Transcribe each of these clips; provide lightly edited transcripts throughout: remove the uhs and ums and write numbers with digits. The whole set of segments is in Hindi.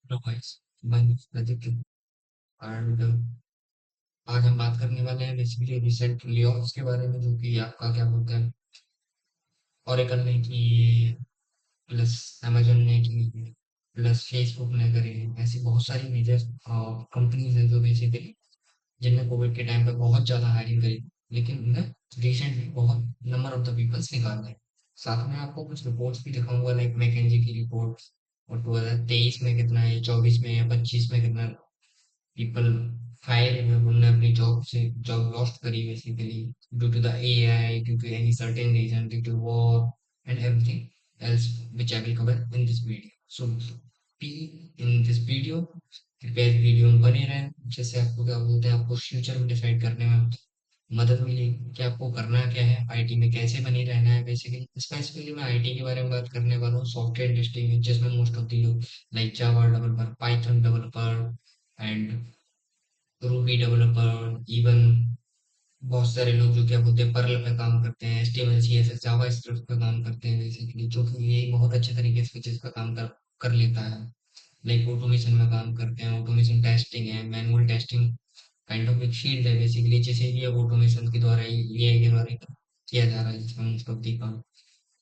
Hello guys, my name is Pradeep and आज हम बात करने वाले हैं बेसिकली रिसेंट लेऑफ्स के बारे में, जो कि आपका क्या बोलते हैं, ओरेकल ने की, प्लस अमेजन ने की, प्लस फेसबुक ने करे। ऐसी बहुत सारी मेजर कंपनीज हैं जो बेसिकली जिनने कोविड के टाइम पे बहुत ज़्यादा हायरिंग करी, लेकिन उन्हें रिसेंटली बहुत नंबर ऑफ द पीपल्स निकाल हैं। साथ में आपको कुछ रिपोर्ट्स भी दिखाऊंगा, लाइक मैकेंजी की रिपोर्ट, और 2023 में कितना है, 24 में या 25 में कितना पीपल फायर हुए, उन्होंने अपनी जॉब लॉस्ट करी basically due to the AI, due to any certain reason, due to war and everything else which I will cover in this video. So be in this video, कृपया इस वीडियो में बने रहें, जैसे आपको क्या बोलते हैं, आपको फ्यूचर में डिसाइड करने में मदद मिलेगी कि आपको करना क्या है, आईटी में कैसे बने रहना है। बेसिकली स्पेसिफिकली मैं आईटी के बारे में बात करने वाला हूँ, सॉफ्टवेयर इंडस्ट्री में, जिसमें मोस्ट ऑफ द लोग like Java developer, Python developer and Ruby developer, even बहुत सारे लोग जो क्या बोलते हैं पर्ल पे काम करते हैं, एचटीएमएल सीएसएस जावा स्क्रिप्ट पे काम करते हैं बेसिकली, जो कि ये बहुत अच्छे तरीके से चीज का काम कर कर लेता है। लाइक ऑटोमेशन में काम करते हैं, ऑटोमेशन टेस्टिंग है, मैनुअल टेस्टिंग काइंड ऑफ एक फील्ड है बेसिकली, जिसे भी अब ऑटोमेशन के द्वारा ही एआई के द्वारा ही किया जा रहा है, जिसमें मोस्ट ऑफ दी काम।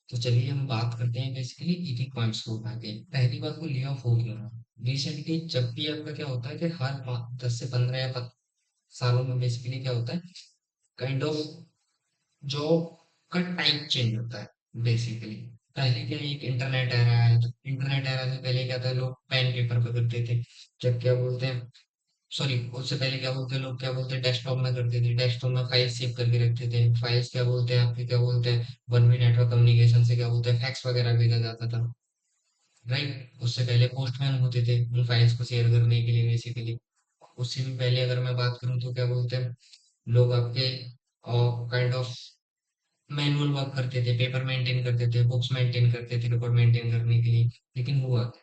तो चलिए हम बात करते हैं बेसिकली एक एक पॉइंट्स को उठा के। पहली बात, वो ले ऑफ हो गया रिसेंटली। जब भी आपका क्या होता है कि हर 10 से 15 या सालों में बेसिकली क्या होता है, काइंड ऑफ जॉब का टाइप चेंज होता है बेसिकली। पहले क्या, एक इंटरनेट एरा है, तो इंटरनेट एरा से पहले क्या था, लोग पेन पेपर पे करते थे। जब क्या बोलते हैं, सॉरी, उससे पहले क्या बोलते हैं, लोग क्या बोलते हैं, डेस्कटॉप में करते थे, डेस्कटॉप में फाइल सेव करके रखते थे। फाइल्स क्या बोलते हैं आपके, क्या बोलते हैं, वन वे नेटवर्क कम्युनिकेशन से क्या बोलते हैं, फैक्स वगैरह भेजा जाता था, राइट। उससे पहले पोस्टमैन होते थे उन फाइल्स को शेयर करने के लिए बेसिकली। उससे भी पहले अगर मैं बात करूँ तो क्या बोलते हैं, लोग आपके काइंड ऑफ मैनुअल वर्क करते थे, पेपर मेंटेन करते थे, बुक्स मेंटेन करते थे, रिकॉर्ड मेंटेन करने के लिए। लेकिन हुआ क्या?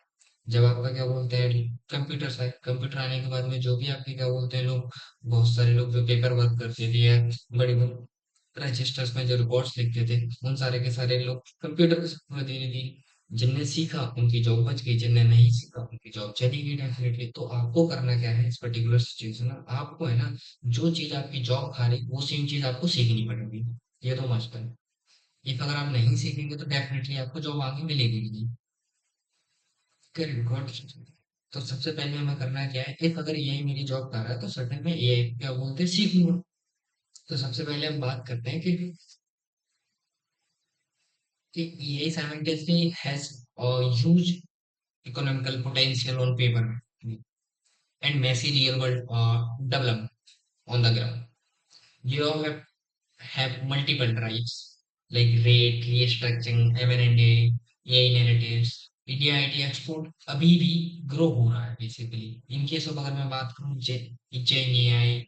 जब आपका क्या बोलते हैं, कंप्यूटर आए, कंप्यूटर आने के बाद में जो भी आपके क्या बोलते हैं लोग, बहुत सारे लोग जो पेपर वर्क करते थे या बड़ी बड़ी रजिस्टर्स में जो रिकॉर्ड्स लिखते थे, उन सारे के सारे लोग कंप्यूटर के धीरे धीरे, जिनने सीखा उनकी जॉब बच गई, जिनने नहीं सीखा उनकी जॉब चली गई डेफिनेटली। तो आपको करना क्या है इस पर्टिकुलर सिचुएशन में, आपको है ना, जो चीज आपकी जॉब खा रही वो सेम चीज आपको सीखनी पड़ेगी। ये तो मस्ट है। इफ अगर आप नहीं सीखेंगे तो डेफिनेटली आपको जॉब आगे मिलेगी ही नहीं। Correct, got. तो सबसे पहले हमें करना क्या है, इफ अगर यही मेरी जॉब कर रहा है तो सर्टेन मैं एआई क्या बोलते हैं सीखूंगा। तो सबसे पहले हम बात करते हैं कि AI simultaneously has huge economical potential on paper and messy real world develop on the ground. You have multiple drives like rate, restructuring, M&A, AI narratives. India IT export अभी भी ग्रो हो रहा है बेसिकली। इन केस ऑफ अगर मैं बात करूँ जेन एआई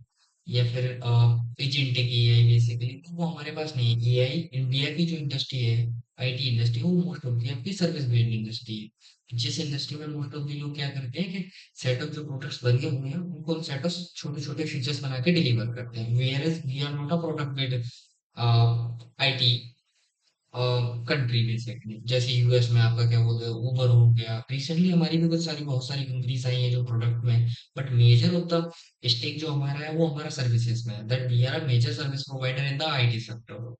या फिर एजेंटिक एआई बेसिकली, तो वो हमारे पास नहीं है। एआई इंडिया की जो इंडस्ट्री है, आईटी इंडस्ट्री, वो मोस्ट ऑफ दी आपकी सर्विस बेस्ड इंडस्ट्री है, जिस इंडस्ट्री में मोस्ट ऑफ दी लोग क्या करते हैं कि सेट ऑफ जो प्रोडक्ट्स बने हुए हैं उनको सेट ऑफ छोटे छोटे फीचर्स बना के डिलीवर करते हैं, where as we are not a product based IT country basically. जैसे यूएस में आपका क्या बोलते हैं, उबर हो गया, रिसेंटली हमारी भी कुछ सारी बहुत सारी कंपनीज आई हैं जो प्रोडक्ट में, but major of the stake जो हमारा है वो हमारा सर्विसेज में है, that we are a major service provider in the IT sector.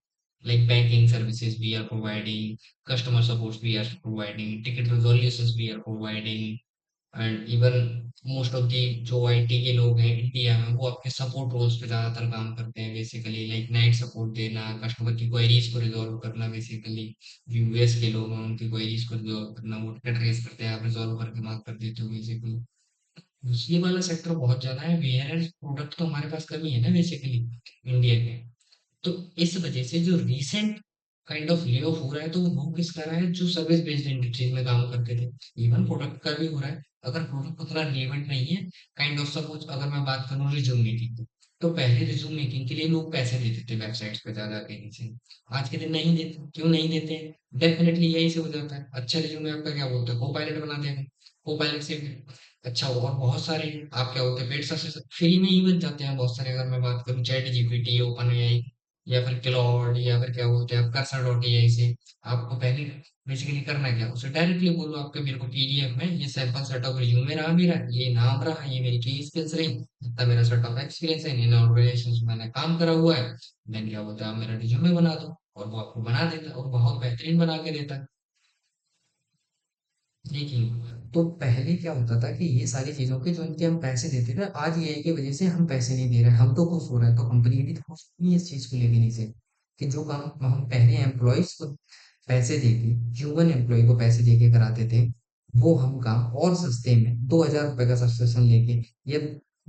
Like banking services we are providing, customer support we are providing, ticket resolution we are providing, and even most of the जो आईटी के लोग हैं इंडिया में, वो आपके सपोर्ट रोल्स पे ज्यादातर काम करते हैं बेसिकली, लाइक नाइट सपोर्ट देना, कस्टमर की क्वेरीज को रिजॉल्व करना बेसिकली। यूएस के लोग हैं, उनकी क्वेरीज को रिजॉल्व करना, वो टिकट रेस करते हैं, आप रिजॉल्व करके मार्क कर देते हो बेसिकली। ये वाला सेक्टर बहुत ज्यादा है, वेयर प्रोडक्ट तो हमारे पास कमी है ना बेसिकली इंडिया के। तो इस वजह से जो recent kind of lay off हो रहा है, तो वो किस कर रहा है, जो सर्विस बेस्ड इंडस्ट्रीज में काम करते थे। इवन प्रोडक्ट का भी हो रहा है, अगर प्रोडक्ट उतना रिलेवेंट नहीं है, काइंड ऑफ सपोज अगर मैं बात करूँ रिज्यूम मेकिंग की, तो पहले रिज्यूम मेकिंग के लिए लोग पैसे देते थे वेबसाइट्स पे ज्यादा कहीं से। आज के दिन नहीं देते, क्यों नहीं देते हैं? डेफिनेटली यही से हो जाता है, अच्छा रिज्यूमे आपका क्या बोलते हैं, को पायलट बना देगा, को पायलट से अच्छा। और बहुत सारे आप क्या बोलते हैं पेड सर्विस फ्री में ही बन जाते हैं बहुत सारे, अगर मैं बात करूँ चैट जीपीटी, ओपन एआई, या फिर क्लॉड या फिर क्या बोलते हैं आप कर्सर डॉट एआई से आपको पहले बेसिकली करना क्या, उसे डायरेक्टली बोलो आपके मेरे को पीडीएफ में ये सैंपल सेट ऑफ रिज्यूमे रहा, मेरा ये नाम रहा, ये मेरी की स्किल्स रही, इतना मेरा सेट ऑफ एक्सपीरियंस है, इन ऑर्गेनाइजेशन में मैंने काम करा हुआ है, देन क्या बोलते हैं आप मेरा रिज्यूमे बना दो, और वो आपको बना देता है और बहुत बेहतरीन बना के देता है। देखिए, तो पहले क्या होता था कि ये सारी चीज़ों के जो इनके हम पैसे देते थे, आज एआई की वजह से हम पैसे नहीं दे रहे हैं, हम तो खुश हो रहे हैं, तो कंपनी भी तो खुश नहीं है इस चीज़ को लेके नीचे, कि जो काम हम पहले एम्प्लॉइज को पैसे देके, ह्यूमन एम्प्लॉय को पैसे देके कराते थे, वो हम काम और सस्ते में 2,000 रुपए का सब्सक्रिप्शन लेके या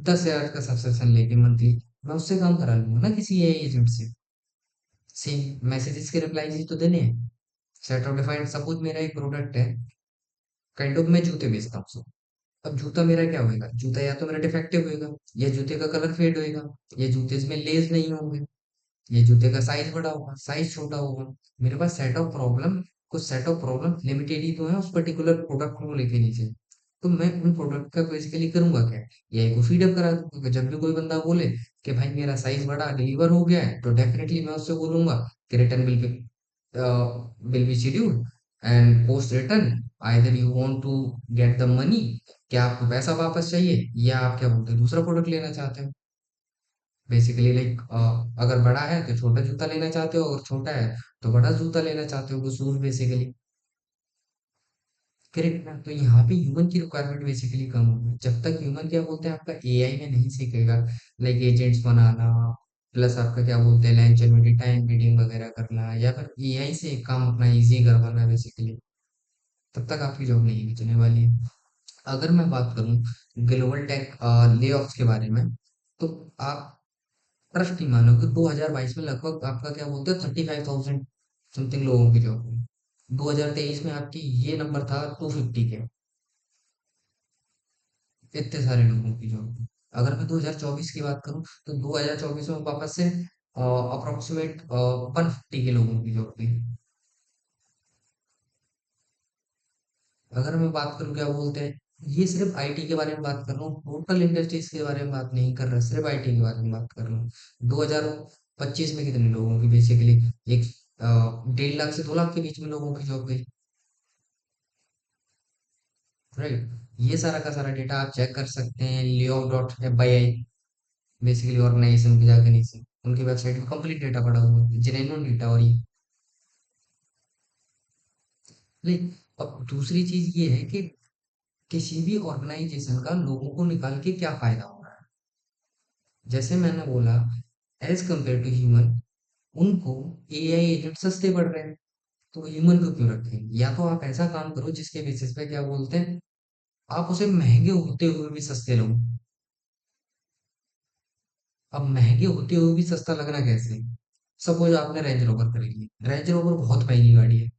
10,000 का सब्सक्रिप्शन लेके मंथली, मैं उससे काम करा लूंगा ना किसी एआई एजेंट से। सेम मैसेजेस के रिप्लाई ही तो देने हैं, सेट ऑफ डिफाइंड, सपोज मेरा एक प्रोडक्ट है, काइंड ऑफ मैं जूते बेचता हूँ, अब जूता मेरा क्या होएगा, जूता या तो मेरा डिफेक्टिव होएगा, या जूते का कलर फेड होएगा, या जूते में लेस नहीं होंगे, ये जूते का साइज बड़ा होगा, साइज छोटा होगा। मेरे पास सेट ऑफ प्रॉब्लम, कुछ सेट ऑफ प्रॉब्लम लिमिटेड ही तो है उस पर्टिकुलर प्रोडक्ट को लेके नीचे। तो मैं उन प्रोडक्ट का बेसिकली करूंगा क्या, या को फीडअप करा दूंगा, जब भी कोई बंदा बोले कि भाई मेरा साइज बड़ा डिलीवर हो गया है, तो डेफिनेटली मैं उससे बोलूंगा कि return will be scheduled and post return, either you want to get the money, क्या आपको पैसा वापस चाहिए या आप क्या बोलते हैं दूसरा प्रोडक्ट लेना चाहते हो। बेसिकली लाइक अगर बड़ा है तो छोटा जूता लेना चाहते हो, अगर छोटा है तो बड़ा जूता लेना चाहते हो, वो शूज बेसिकली। करेक्ट ना, तो यहाँ पे ह्यूमन की रिक्वायरमेंट बेसिकली कम होगी, जब तक ह्यूमन क्या बोलते हैं आपका एआई में नहीं सीखेगा, लाइक एजेंट्स बनाना, प्लस आपका क्या बोलते हैं लैंग्वेज में टाइम रीडिंग वगैरह करना, या फिर एआई से काम अपना इजी करवाना बेसिकली, तब तक आपकी जॉब नहीं बचने वाली है। अगर मैं बात करूँ ग्लोबल टेक ले ऑफ्स के बारे में, तो आप ट्रस्ट नहीं मानोगे, 2022 में लगभग आपका क्या बोलते हैं 35,000 समथिंग लोगों की जॉब हुई, 2023 में आपकी ये नंबर था 250 के, इतने सारे लोगों की जॉब हुई। अगर मैं 2024 की बात करूं तो 2024 में वापस से अप्रोक्सीमेट 150 के लोगों की जॉब हुई। अगर मैं बात करूं क्या बोलते हैं, ये सिर्फ आईटी के बारे में बात कर रहा हूँ, टोटल इंडस्ट्रीज के बारे में बात नहीं कर रहा, सिर्फ आईटी के बारे में बात कर रहा हूँ। 2025 में कितने लोगों की बेसिकली एक 1.5 लाख से 2 लाख के बीच में लोगों की जॉब गई, राइट। ये सारा का सारा डेटा आप चेक कर सकते हैं Leo dot F Y I, basically organization के जाकर नीचे उनकी वेबसाइट में कंप्लीट डेटा पड़ा हुआ है, जेन्युइन डेटा। और ये लेकिन अब दूसरी चीज ये है कि किसी भी ऑर्गेनाइजेशन का लोगों को निकाल के क्या फायदा हो रहा है, जैसे मैंने बोला एज कंपेयर टू ह्यूमन, उनको एआई एजेंट सस्ते पड़ रहे हैं, तो ह्यूमन को क्यों रखें, या तो आप ऐसा काम करो जिसके बेसिस पे क्या बोलते हैं आप उसे महंगे होते हुए भी सस्ते लो। अब महंगे होते हुए भी सस्ता लगना कैसे, सपोज आपने रेंज रोवर खरीदी, रेंज रोवर बहुत महंगी गाड़ी है,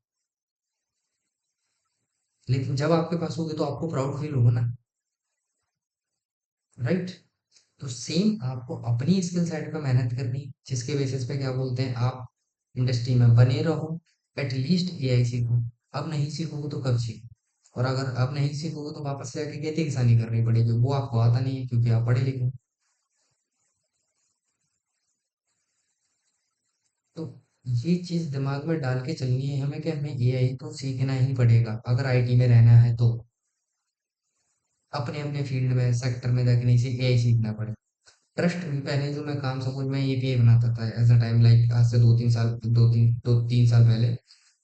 लेकिन जब आपके पास होगी तो आपको प्राउड फील होगा ना, राइट। तो सेम आपको अपनी स्किल साइड पे मेहनत करनी, जिसके बेसिस पे क्या बोलते हैं आप इंडस्ट्री में बने रहो, एटलीस्ट एआई सीखो। अब नहीं सीखोगे तो कब सीखो, और अगर अब नहीं सीखोगे तो वापस से आके खेती किसानी करनी पड़ेगी, वो आपको आता नहीं है क्योंकि आप पढ़े लिखे हो। तो ये चीज दिमाग में डाल के चलनी है हमें कि हमें एआई तो सीखना ही पड़ेगा अगर आईटी में रहना है, तो अपने अपने फील्ड में सेक्टर में जाके नहीं से एआई सीखना पड़े। ट्रस्ट मी, पहले जो मैं काम सपोज मैं एपीआई बनाता था एज अ टाइम, लाइक आज से 2-3 साल, 2-3 साल पहले,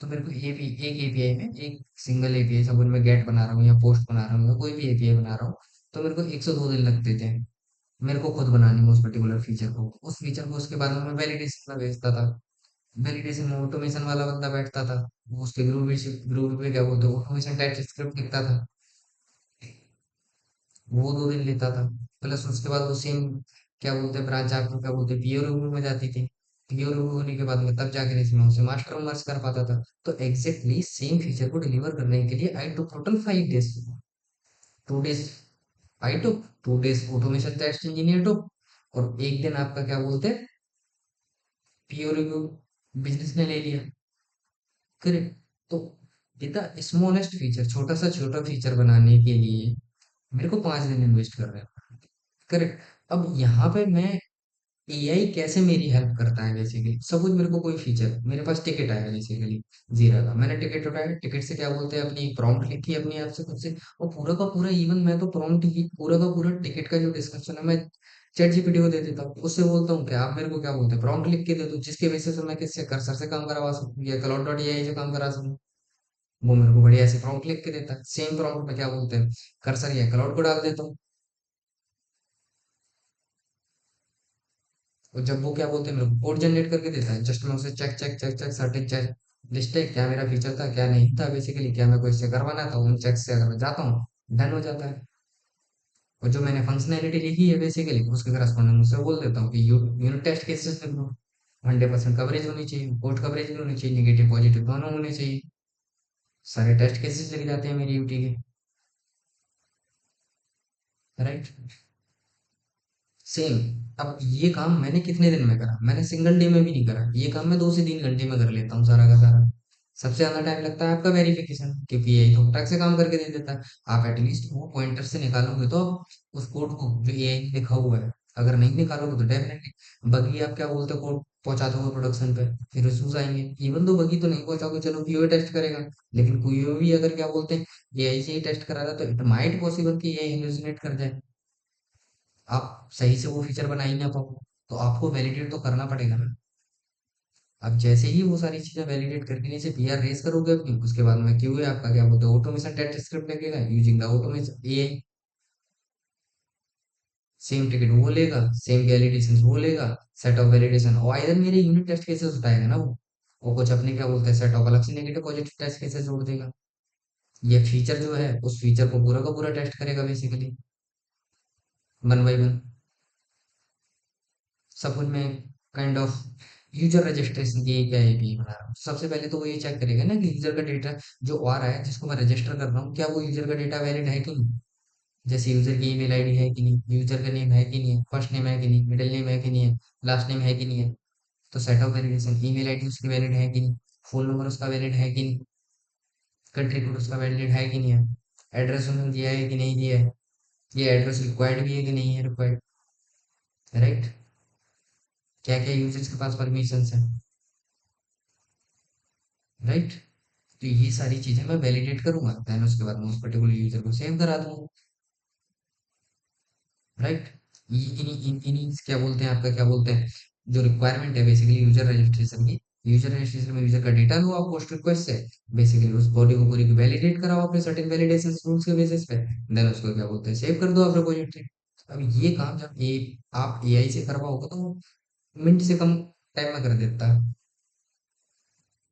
तो मेरे को एक एपीआई में एक सिंगल एपीआई, सपोज मैं गेट बना रहा हूँ या पोस्ट बना रहा हूँ या कोई भी एपीआई बना रहा हूँ, तो मेरे को 102 दिन लगते थे मेरे को खुद बनाने में उस पर्टिकुलर फीचर को, उसके बाद में मैं वैलिडेशन में भेजता था, वैलिडेशन में ऑटोमेशन वाला बंदा बैठता था, वो उसके ग्रुप में क्या बोलते हैं ऑटोमेशन टाइप स्क्रिप्ट लिखता था, वो 2 दिन लेता था। प्लस उसके बाद वो सेम क्या बोलते हैं ब्रांच आपको क्या बोलते हैं पीओ रिव्यू में जाती थी, पीओ रिव्यू होने के बाद में तब जाकर इसमें उसे मास्टर में मर्ज कर पाता था। तो एग्जैक्टली सेम फीचर को डिलीवर करने के लिए I took total 5 days, 2 days I took, 2 days automation test engineer took, और एक दिन आपका क्या बोलते हैं पीओ रिव्यू बिजनेस ने ले लिया। करेक्ट। तो इतना स्मॉलेस्ट फीचर, छोटा सा छोटा फीचर बनाने के लिए मेरे को 5 दिन इन्वेस्ट कर रहे हैं। करेक्ट। अब यहाँ पे मैं एआई कैसे मेरी हेल्प करता है बेसिकली। सपोज मेरे को कोई फीचर, मेरे पास टिकट आया बेसिकली जीरा का, मैंने टिकट उठाया, टिकट से क्या बोलते हैं अपनी प्रॉम्प्ट लिखी अपनी ऐप से खुद से, और पूरा का पूरा, इवन मैं तो प्रॉम्प्ट ही पूरा का पूरा टिकट का जो डिस्क्रिप्शन है मैं चैट जीपीटी को दे देता हूँ, उससे बोलता हूँ कि आप मेरे को क्या बोलते हैं प्रॉम्प्ट लिख के दे दो, जिसके बेसिस पे मैं किससे कर्सर से काम करवा सकूँ या क्लाउड डॉट एआई से काम करा सकूँ। वो मेरे को बढ़िया से प्रॉम्प्ट लिख के देता है, सेम प्रॉम्प्ट में क्या बोलते हैं कर्सर या क्लाउड को डाल देता हूँ। और जब वो क्या बोलते हैं मेरे को कोड जनरेट करके देता है, जस्ट मैं उसे check check check check certain check list है क्या मेरा फीचर था क्या नहीं था बेसिकली, क्या मेरे को इससे करवाना था, उन चेक से अगर मैं जाता हूँ डन हो जाता है। और जो मैंने फंक्शनैलिटी लिखी है बेसिकली उसके करस्पॉन्डिंग उससे बोल देता हूँ कि यूनिट टेस्ट केसेस लिख दो, 100% कवरेज होनी चाहिए, कोड कवरेज भी होनी चाहिए, निगेटिव पॉजिटिव दोनों होने चाहिए, सारे टेस्ट केसेस लिख जाते हैं मेरी यूटी के। राइट। सेम। अब ये काम मैंने कितने दिन में करा, मैंने सिंगल डे में भी नहीं करा, ये काम मैं 2 से 3 घंटे में कर लेता हूँ सारा का सारा। सबसे ज्यादा टाइम लगता है आपका वेरिफिकेशन, क्योंकि यही तो टक से काम करके दे देता है। आप एटलीस्ट वो पॉइंटर से निकालोगे तो आप उस कोड को जो एआई में लिखा हुआ है, अगर नहीं निकालोगे तो डेफिनेटली बगी आप क्या बोलते हो कोड पहुंचा दोगे प्रोडक्शन पे, फिर इश्यूज आएंगे। इवन तो बगी तो नहीं पहुंचाओगे, चलो क्यूए टेस्ट करेगा, लेकिन क्यूए भी अगर क्या बोलते हैं एआई से ही टेस्ट करा रहा तो इट माइट पॉसिबल कि एआई हेलुसिनेट कर जाए, आप सही से वो फीचर बना ही ना पाओ, तो आपको वैलिडेट तो करना पड़ेगा ना। अब जैसे ही वो सारी चीजें वैलिडेट करके नीचे पीआर रेज करोगे अपनी, उसके बाद में क्यों है आपका क्या बोलते हैं ऑटोमेशन टेस्ट स्क्रिप्ट लगेगा using the automation AI. Same ticket वो लेगा, सेम वैलिडेशन वो लेगा, सेट ऑफ वैलिडेशन और इधर मेरे यूनिट टेस्ट केसेस उठाएगा ना वो कुछ अपने क्या बोलते हैं सेट ऑफ अलग से नेगेटिव पॉजिटिव टेस्ट केसेस जोड़ देगा। ये फीचर जो है उस फीचर को पूरा का पूरा टेस्ट करेगा basically, one by one. Suppose मैं काइंड ऑफ यूजर रजिस्ट्रेशन की क्या एपीआई बना रहा हूँ, सबसे पहले तो वो ये चेक करेगा ना कि यूजर का डेटा जो आ रहा है जिसको मैं रजिस्टर कर रहा हूँ क्या वो यूजर का डेटा वैलिड है कि नहीं। जैसे यूजर की ईमेल आईडी है कि नहीं, यूजर का नेम है कि नहीं है, फर्स्ट नेम है कि नहीं, मिडिल नेम है कि नहीं है, लास्ट नेम है कि नहीं है। तो set of validation, email ID उसकी वैलिड है कि नहीं, फोन नंबर उसका वैलिड है कि नहीं, कंट्री कोड उसका वैलिड है कि नहीं है, एड्रेस उन्होंने दिया है कि नहीं दिया है, ये एड्रेस रिक्वायर्ड भी है कि नहीं है रिक्वायर्ड। राइट। क्या क्या यूजर्स के पास परमिशन है। राइट। तो ये सारी चीजें मैं वैलिडेट करूंगा, देन उसके बाद मैं उस पर्टिकुलर यूजर को सेव करा दूंगा। राइट। ये इन्हीं क्या बोलते हैं आपका क्या बोलते हैं जो रिक्वायरमेंट है बेसिकली यूजर रजिस्ट्रेशन की। यूजर रजिस्ट्रेशन में यूजर का डेटा लो आप पोस्ट रिक्वेस्ट से, बेसिकली उस बॉडी को पूरी वैलिडेट कराओ अपने सर्टेन वैलिडेशन रूल्स के बेसिस पे, देन उसको क्या बोलते हैं सेव कर दो आप रिपोजिटरी। अब ये काम जब ये आप एआई से करवाओगे तो मिनट से कम टाइम में कर देता है,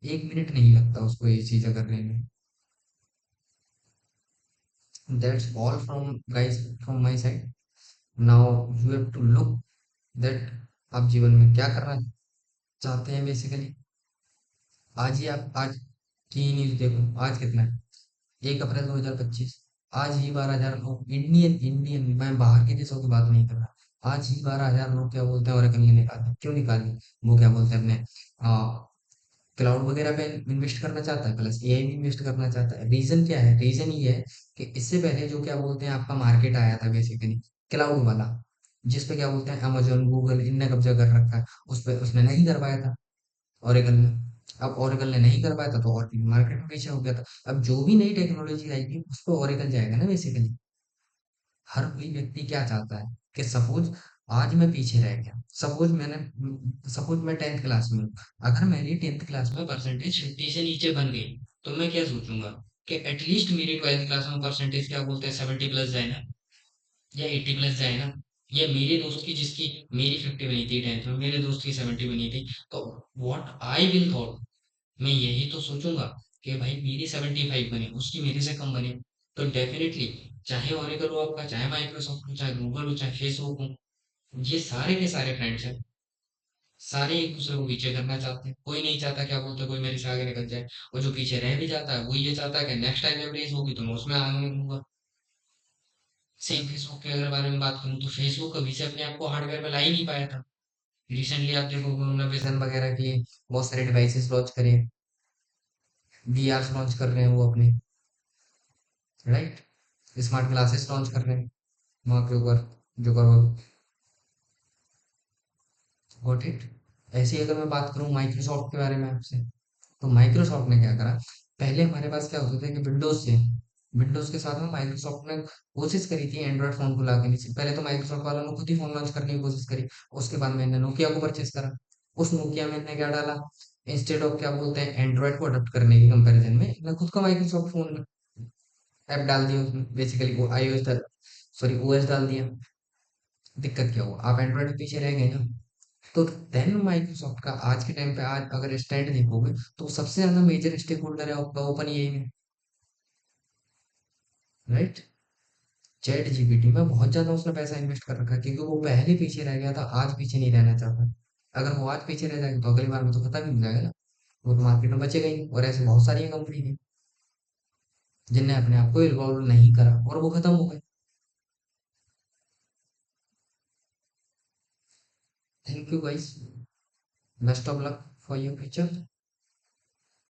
1 मिनट नहीं लगता उसको ये चीजें करने में। That's all from guys from my side. Now you have to look that आप जीवन में क्या करना चाहते हैं बेसिकली। आज ही आप आज की न्यूज देखो, आज कितना है 1 अप्रैल 2025, आज ही 12,000 लोग इंडियन इंडियन मैं बाहर के देशों की बात नहीं कर रहा, आज ही 12,000 लोग क्या बोलते हैं ओरेकल ने निकाले, क्यों निकाले, वो क्या बोलते हैं अपने क्लाउड वगैरह पे इन्वेस्ट करना चाहता है प्लस एआई में इन्वेस्ट करना चाहता है। रीजन क्या है, रीजन ये है कि इससे पहले जो क्या बोलते हैं आपका मार्केट आया था बेसिकली क्लाउड वाला, जिस पे क्या बोलते हैं अमेजोन गूगल इनने कब्जा कर रखा है, उस पे उसने नहीं कर पाया था ओरेकल ने। अब ओरेकल ने नहीं कर पाया था तो और मार्केट में पीछे हो गया था। अब जो भी नई टेक्नोलॉजी आएगी उस पर ओरेकल जाएगा ना बेसिकली। हर कोई व्यक्ति क्या चाहता है कि सपोज आज मैं पीछे रह गया, सपोज मैं 10th क्लास में हूँ, अगर मेरी 10th क्लास में परसेंटेज 50 से नीचे बन गई तो मैं क्या सोचूंगा कि एटलीस्ट मेरी 12th क्लास में परसेंटेज क्या बोलते हैं 70 प्लस जाए ना, या 80 प्लस जाए ना, या मेरे दोस्त की जिसकी मेरी 50 बनी थी 10th में मेरे दोस्त की 70 बनी थी, तो व्हाट आई विल थॉट, मैं यही तो सोचूंगा कि भाई मेरी 75 बने उसकी मेरे से कम बने। तो डेफिनेटली चाहे ओरेकल हो आपका, चाहे माइक्रोसॉफ्ट हो, चाहे गूगल हो, चाहे फेसबुक हो, ये सारे के सारे फ्रेंड्स हैं, सारे एक दूसरे को पीछे करना चाहते हैं, कोई नहीं चाहता क्या बोलते कोई मेरे से आगे निकल जाए। और जो पीछे रह भी जाता है वो ये चाहता है कि नेक्स्ट टाइम जब रेस होगी तो मैं उसमें आगे निकलूंगा। सेम फेसबुक के अगर बारे में बात करूँ तो फेसबुक कभी से अपने आप को हार्डवेयर में ला ही नहीं पाया था। रिसेंटली आप देखोगे उन्होंने विजन वगैरह की बहुत सारे डिवाइसेस लॉन्च करे, वीआर लॉन्च कर रहे हैं वो अपने। राइट। स्मार्ट ग्लासेस लॉन्च कर रहे हैं वहाँ के ऊपर जो करो। Got it. ऐसे ही अगर मैं बात करूँ माइक्रोसॉफ्ट के बारे में आपसे, तो माइक्रोसॉफ्ट ने क्या करा, पहले हमारे पास क्या होता था कि विंडोज से, विंडोज के साथ में माइक्रोसॉफ्ट ने कोशिश करी थी एंड्रॉइड फोन को लाके नीचे, पहले तो माइक्रोसॉफ्ट वालों ने खुद ही फोन लॉन्च करने की कोशिश करी। उसके बाद मैंने नोकिया को परचेस करा। उस नोकिया में मैंने क्या डाला, इंस्टेड ऑफ क्या बोलते हैं एंड्रॉइड को अडॉप्ट करने के कंपैरिजन में मैं खुद का माइक्रोसॉफ्ट फोन ऐप डाल दिया उसमें, बेसिकली वो आईओएस, सॉरी ओएस डाल दिया। दिक्कत क्या हुआ, आप एंड्रॉइड में पीछे रह गए ना। तो देन माइक्रोसॉफ्ट का आज के टाइम पे, आज अगर स्टैंड देखोगे तो सबसे ज्यादा मेजर स्टेक होल्डर है आपका ओपन एआई में, राइट। चैट जीपीटी में बहुत ज्यादा उसने पैसा इन्वेस्ट कर रखा है, क्योंकि वो पहले पीछे रह गया था, आज पीछे नहीं रहना चाहता। अगर वो आज पीछे रह जाएगा तो अगली बार में तो खत्म ही हो जाएगा ना, वो तो मार्केट में बचेगा ही नहीं। और ऐसे बहुत सारी कंपनी थी जिनने अपने आप को इन्वॉल्व नहीं करा और वो खत्म हो गए। Thank you guys, best of luck for your future.